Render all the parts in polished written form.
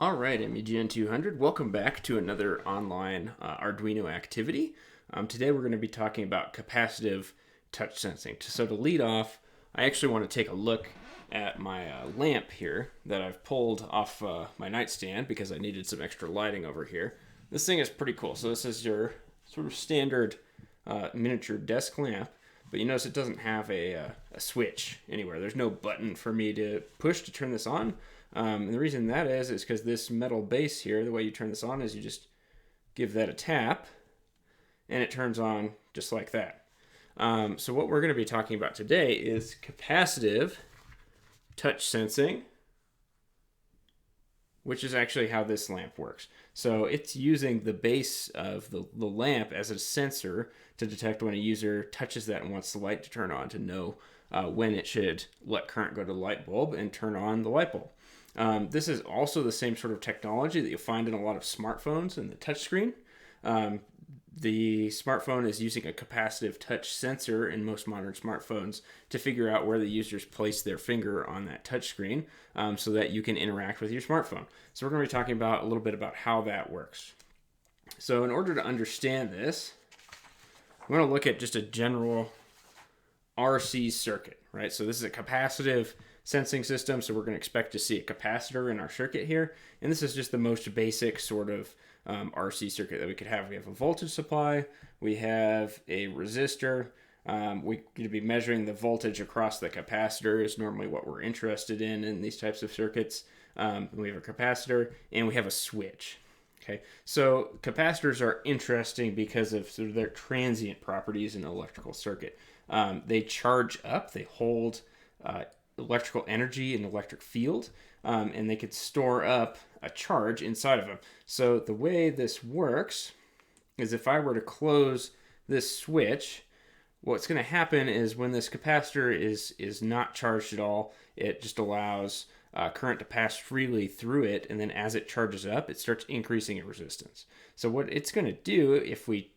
All right, MEGN 200, welcome back to another online Arduino activity. Today we're going to be talking about capacitive touch sensing. So to lead off, I actually want to take a look at my lamp here that I've pulled off my nightstand because I needed some extra lighting over here. This thing is pretty cool. So this is your sort of standard miniature desk lamp, but you notice it doesn't have a switch anywhere. There's no button for me to push to turn this on. And the reason that is because this metal base here, the way you turn this on is you just give that a tap and it turns on just like that. So what we're going to be talking about today is capacitive touch sensing, which is actually how this lamp works. So it's using the base of the lamp as a sensor to detect when a user touches that and wants the light to turn on, to know when it should let current go to the light bulb and turn on the light bulb. This is also the same sort of technology that you'll find in a lot of smartphones and the touchscreen. The smartphone is using a capacitive touch sensor in most modern smartphones to figure out where the users place their finger on that touchscreen so that you can interact with your smartphone. So we're going to be talking about a little bit about how that works. So in order to understand this, we're going to look at just a general RC circuit, right? So this is a capacitive sensing system, so we're going to expect to see a capacitor in our circuit here, and this is just the most basic sort of RC circuit that we could have. We have a voltage supply, we have a resistor, we're going to be measuring the voltage across the capacitor is normally what we're interested in these types of circuits. We have a capacitor, and we have a switch. Okay, so capacitors are interesting because of sort of their transient properties in an electrical circuit. They charge up, they hold electrical energy in the electric field, and they could store up a charge inside of them. So the way this works is if I were to close this switch, what's going to happen is when this capacitor is not charged at all, it just allows current to pass freely through it, and then as it charges up, it starts increasing in resistance. So what it's going to do if we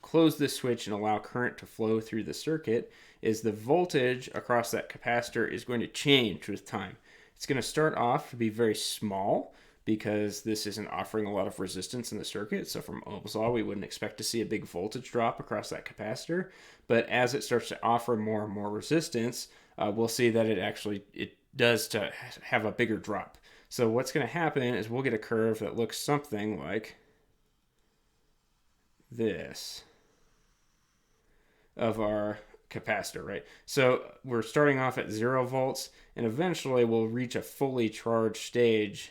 close this switch and allow current to flow through the circuit is the voltage across that capacitor is going to change with time. It's going to start off to be very small because this isn't offering a lot of resistance in the circuit. So from Ohm's law, we wouldn't expect to see a big voltage drop across that capacitor. But as it starts to offer more and more resistance, we'll see that it does to have a bigger drop. So what's going to happen is we'll get a curve that looks something like this of our capacitor, right? So we're starting off at 0 volts, and eventually we'll reach a fully charged stage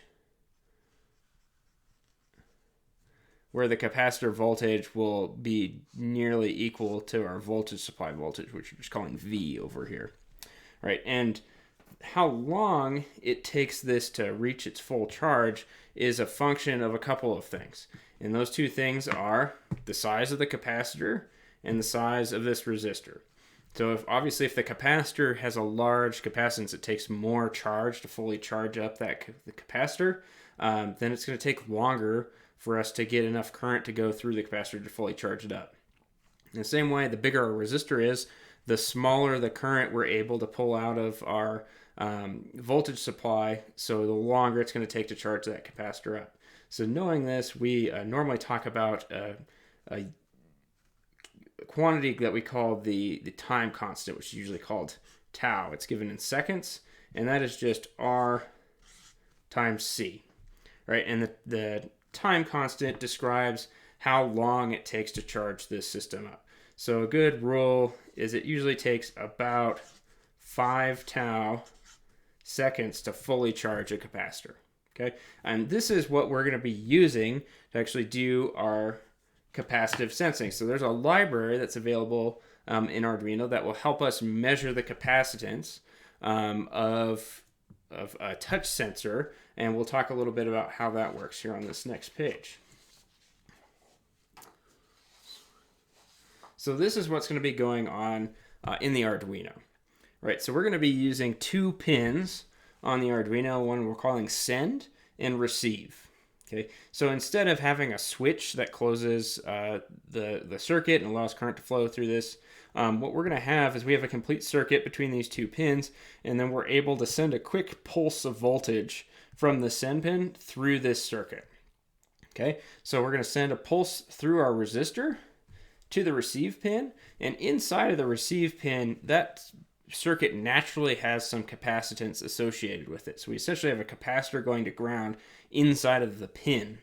where the capacitor voltage will be nearly equal to our voltage supply voltage, which we're just calling V over here, right? And how long it takes this to reach its full charge is a function of a couple of things. And those two things are the size of the capacitor and the size of this resistor. So obviously if the capacitor has a large capacitance, it takes more charge to fully charge up the capacitor, then it's going to take longer for us to get enough current to go through the capacitor to fully charge it up. In the same way, the bigger our resistor is, the smaller the current we're able to pull out of our voltage supply, so the longer it's going to take to charge that capacitor up. So knowing this, we normally talk about a quantity that we call the time constant, which is usually called tau. It's given in seconds, and that is just R times C, right? And the time constant describes how long it takes to charge this system up. So a good rule is it usually takes about 5 tau seconds to fully charge a capacitor. Okay, and this is what we're going to be using to actually do our capacitive sensing. So there's a library that's available in Arduino that will help us measure the capacitance of a touch sensor, and we'll talk a little bit about how that works here on this next page. So this is what's going to be going on in the Arduino, right? So we're going to be using 2 pins on the Arduino, one we're calling send and receive. Okay, so instead of having a switch that closes the circuit and allows current to flow through this, what we're going to have is we have a complete circuit between these two pins, and then we're able to send a quick pulse of voltage from the send pin through this circuit. Okay, so we're going to send a pulse through our resistor to the receive pin, and inside of the receive pin, that circuit naturally has some capacitance associated with it. So we essentially have a capacitor going to ground inside of the pin.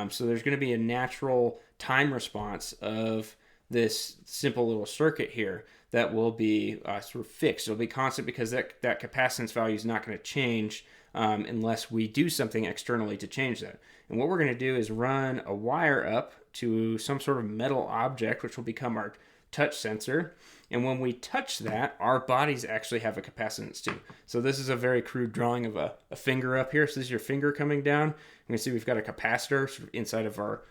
So there's going to be a natural time response of this simple little circuit here that will be sort of fixed. It'll be constant because that capacitance value is not going to change unless we do something externally to change that. And what we're going to do is run a wire up to some sort of metal object, which will become our touch sensor. And when we touch that, our bodies actually have a capacitance too. So this is a very crude drawing of a finger up here. So this is your finger coming down. You can see we've got a capacitor sort of inside of our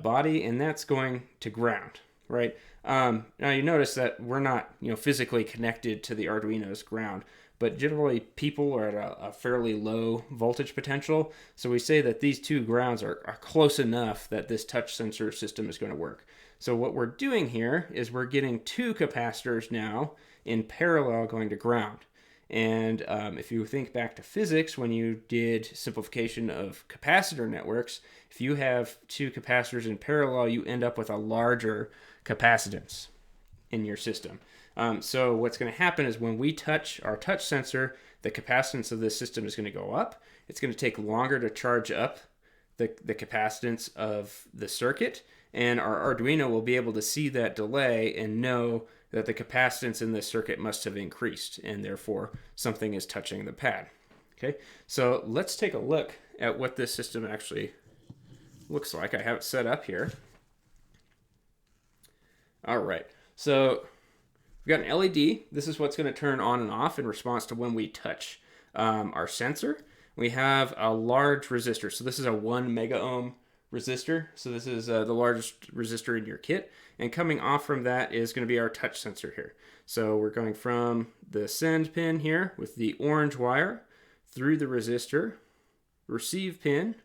body, and that's going to ground, right? Now you notice that we're not, physically connected to the Arduino's ground, but generally people are at a fairly low voltage potential. So we say that these two grounds are close enough that this touch sensor system is going to work. So what we're doing here is we're getting two capacitors now in parallel going to ground. And if you think back to physics, when you did simplification of capacitor networks, if you have two capacitors in parallel, you end up with a larger capacitance in your system. So what's going to happen is when we touch our touch sensor, the capacitance of this system is going to go up. It's going to take longer to charge up the capacitance of the circuit, and our Arduino will be able to see that delay and know that the capacitance in this circuit must have increased, and therefore something is touching the pad. Okay, so let's take a look at what this system actually looks like. I have it set up here. All right, so we've got an LED. This is what's going to turn on and off in response to when we touch our sensor. We have a large resistor. So this is a 1 mega ohm resistor. So this is the largest resistor in your kit. And coming off from that is going to be our touch sensor here. So we're going from the send pin here with the orange wire through the resistor. Receive pin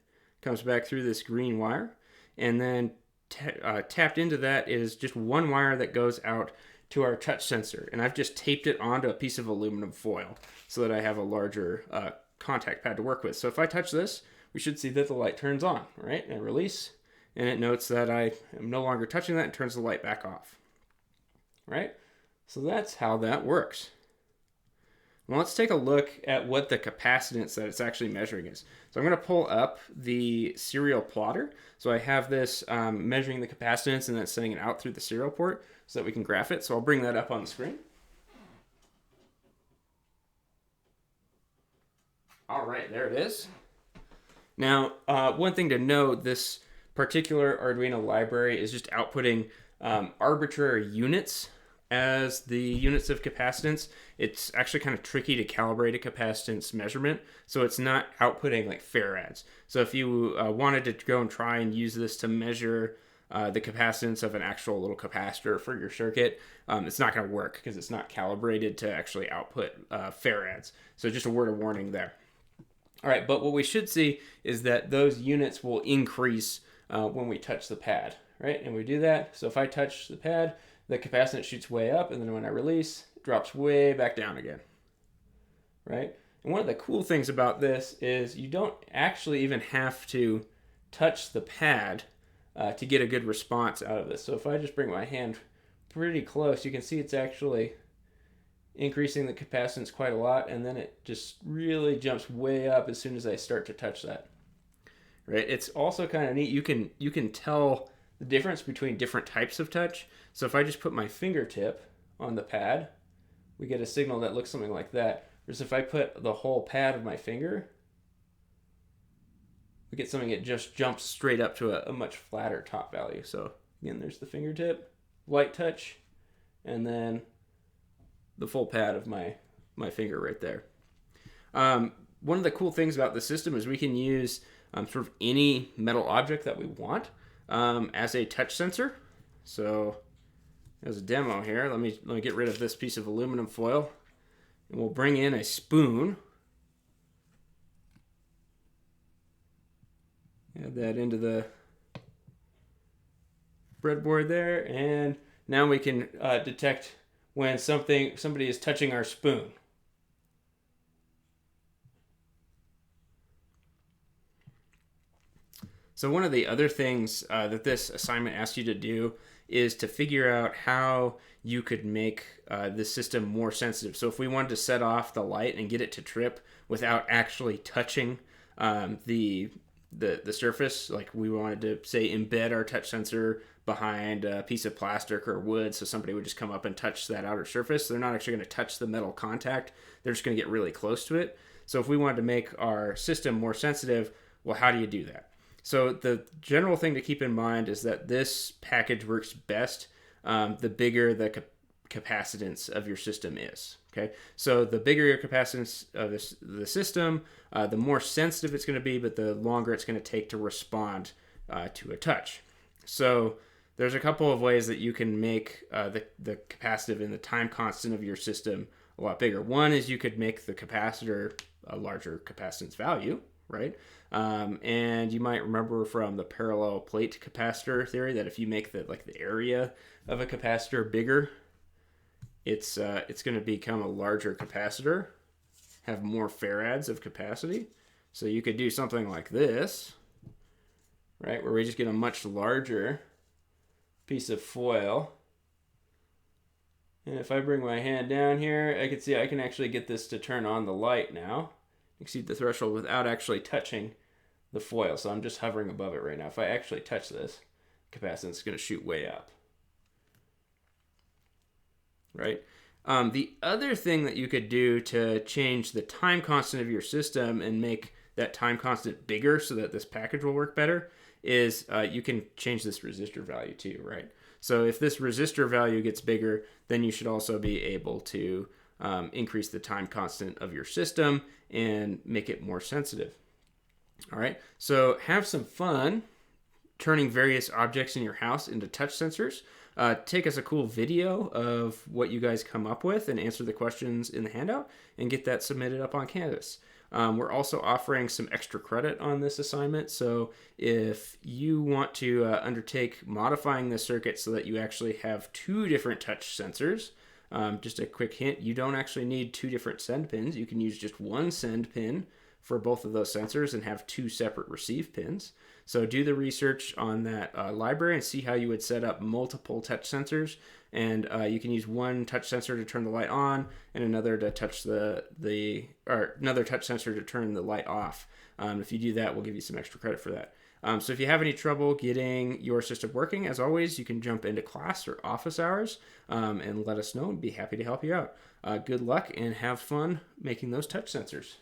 comes back through this green wire. And then tapped into that is just one wire that goes out to our touch sensor. And I've just taped it onto a piece of aluminum foil so that I have a larger contact pad to work with. So if I touch this, we should see that the light turns on, right? And I release, and it notes that I am no longer touching that and turns the light back off, right? So that's how that works. Well, let's take a look at what the capacitance that it's actually measuring is. So I'm going to pull up the serial plotter. So I have this measuring the capacitance and then sending it out through the serial port so that we can graph it. So I'll bring that up on the screen. All right, there it is. Now, one thing to note, this particular Arduino library is just outputting arbitrary units as the units of capacitance. It's actually kind of tricky to calibrate a capacitance measurement, so it's not outputting like farads. So if you wanted to go and try and use this to measure the capacitance of an actual little capacitor for your circuit, it's not going to work because it's not calibrated to actually output farads. So just a word of warning there. All right, but what we should see is that those units will increase when we touch the pad, right? And we do that. So if I touch the pad, the capacitance shoots way up, and then when I release, it drops way back down again, right? And one of the cool things about this is you don't actually even have to touch the pad to get a good response out of this. So if I just bring my hand pretty close, you can see it's actually increasing the capacitance quite a lot, and then it just really jumps way up as soon as I start to touch that. Right? It's also kind of neat. You can tell the difference between different types of touch. So if I just put my fingertip on the pad, we get a signal that looks something like that. Whereas if I put the whole pad of my finger, we get something that just jumps straight up to a much flatter top value. So again, there's the fingertip, light touch, and then the full pad of my finger right there. One of the cool things about the system is we can use sort of any metal object that we want as a touch sensor. So as a demo here, let me get rid of this piece of aluminum foil, and we'll bring in a spoon. Add that into the breadboard there, and now we can detect when somebody is touching our spoon. So one of the other things that this assignment asks you to do is to figure out how you could make the system more sensitive. So if we wanted to set off the light and get it to trip without actually touching the surface, like we wanted to, say, embed our touch sensor behind a piece of plastic or wood, so somebody would just come up and touch that outer surface. They're not actually going to touch the metal contact. They're just going to get really close to it. So if we wanted to make our system more sensitive, well, how do you do that? So the general thing to keep in mind is that this package works best the bigger the capacitance of your system is. Okay, so the bigger your capacitance of the system, the more sensitive it's going to be, but the longer it's going to take to respond to a touch. So there's a couple of ways that you can make the capacitive and the time constant of your system a lot bigger. One is you could make the capacitor a larger capacitance value, right? And you might remember from the parallel plate capacitor theory that if you make the area of a capacitor bigger, it's going to become a larger capacitor, have more farads of capacity. So you could do something like this, right, where we just get a much larger piece of foil. And if I bring my hand down here, I can see I can actually get this to turn on the light now. Exceed the threshold without actually touching the foil. So I'm just hovering above it right now. If I actually touch this, capacitance is going to shoot way up. Right? The other thing that you could do to change the time constant of your system and make that time constant bigger so that this package will work better is you can change this resistor value too, right? So if this resistor value gets bigger, then you should also be able to increase the time constant of your system and make it more sensitive. All right, so have some fun turning various objects in your house into touch sensors. Take us a cool video of what you guys come up with and answer the questions in the handout and get that submitted up on Canvas. We're also offering some extra credit on this assignment. So if you want to undertake modifying the circuit so that you actually have two different touch sensors, just a quick hint, you don't actually need two different send pins. You can use just one send pin for both of those sensors and have two separate receive pins. So do the research on that library and see how you would set up multiple touch sensors. And you can use one touch sensor to turn the light on and another to touch another touch sensor to turn the light off. If you do that, we'll give you some extra credit for that. So if you have any trouble getting your system working, as always, you can jump into class or office hours and let us know and be happy to help you out. Good luck and have fun making those touch sensors.